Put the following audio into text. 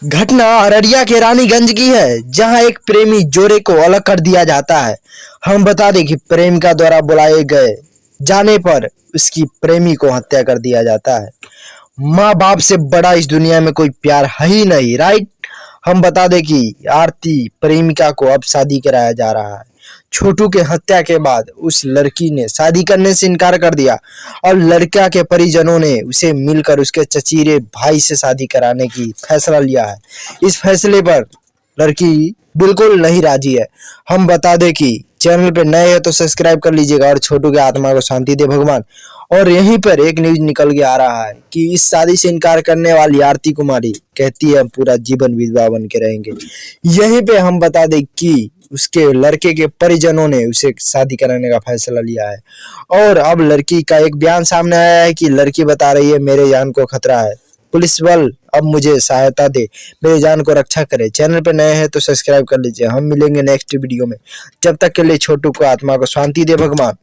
घटना अररिया के रानीगंज की है, जहां एक प्रेमी जोड़े को अलग कर दिया जाता है। हम बता दें कि प्रेमिका द्वारा बुलाए गए जाने पर उसकी प्रेमी को हत्या कर दिया जाता है। माँ बाप से बड़ा इस दुनिया में कोई प्यार है ही नहीं, राइट। हम बता दें कि आरती प्रेमिका को अब शादी कराया जा रहा है। छोटू के हत्या के बाद उस लड़की ने शादी करने से इनकार कर दिया और लड़का के परिजनों ने उसे मिलकर उसके चचेरे भाई से शादी कराने की फैसला लिया है। इस फैसले पर लड़की बिल्कुल नहीं राजी है। हम बता दें कि चैनल पे नए हैं तो सब्सक्राइब कर लीजिएगा और छोटू के आत्मा को शांति दे भगवान। और यहीं पर एक न्यूज निकल के आ रहा है कि इस शादी से इनकार करने वाली आरती कुमारी कहती है हम पूरा जीवन विधवा बन के रहेंगे। यहीं पे हम बता दें कि उसके लड़के के परिजनों ने उसे शादी कराने का फैसला लिया है और अब लड़की का एक बयान सामने आया है कि लड़की बता रही है मेरे जान को खतरा है, पुलिस बल अब मुझे सहायता दे, मेरे जान को रक्षा करे। चैनल पे नए हैं तो सब्सक्राइब कर लीजिए। हम मिलेंगे नेक्स्ट वीडियो में, जब तक के लिए छोटू को आत्मा को शांति दे भगवान।